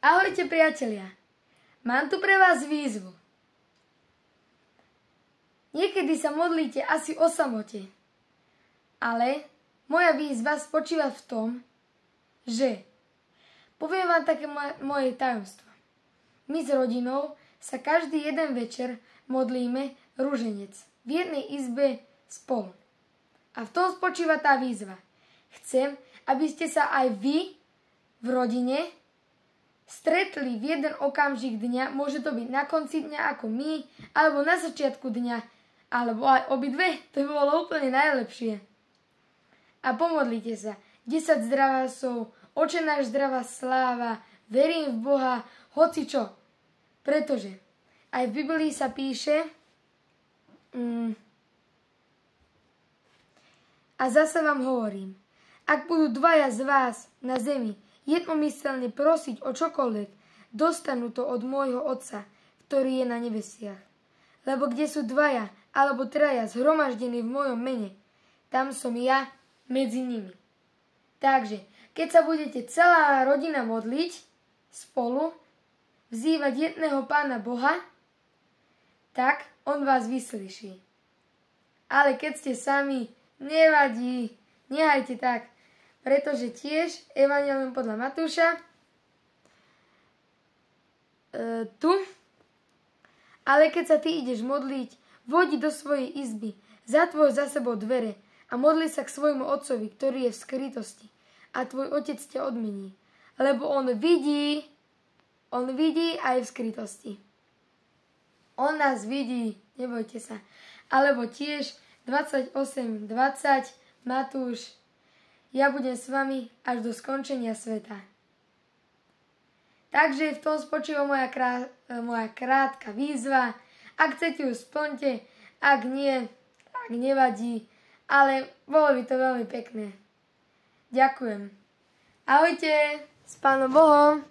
Ahojte priatelia, mám tu pre vás výzvu. Niekedy sa modlíte asi o samote, ale moja výzva spočíva v tom, že poviem vám také moje tajomstvo. My s rodinou sa každý jeden večer modlíme ruženec v jednej izbe spolu. A v tom spočíva tá výzva. Chcem, aby ste sa aj vy v rodine stretli v jeden okamžik dňa, môže to byť na konci dňa ako my, alebo na začiatku dňa, alebo aj obidve, to by bolo úplne najlepšie. A pomodlite sa, 10 zdravásov, Oče náš zdravá sláva, verím v Boha, hoci čo. Pretože aj v Biblii sa píše, a zase vám hovorím, ak budú dvaja z vás na zemi jednomyselne prosiť o čokoľvek, dostanú to od môjho Otca, ktorý je na nebesiach. Lebo kde sú dvaja alebo traja zhromaždení v mojom mene, tam som ja medzi nimi. Takže, keď sa budete celá rodina modliť spolu, vzývať jedného Pána Boha, tak on vás vyslyší. Ale keď ste sami, nevadí, nehajte tak, pretože tiež Evangelium podľa Matúša tu. Ale keď sa ty ideš modliť, vodi do svojej izby, zatvoj za sebou dvere a modli sa k svojmu otcovi, ktorý je v skrytosti. A tvoj otec ťa odmení, lebo on vidí aj v skrytosti. On nás vidí, nebojte sa. Alebo tiež 28:20 Matúš, ja budem s vami až do skončenia sveta. Takže v tom spočíva moja krátka výzva. Ak chcete ju splňte, ak nie, tak nevadí, ale bolo by to veľmi pekné. Ďakujem. Ahojte, s Pánom Bohom.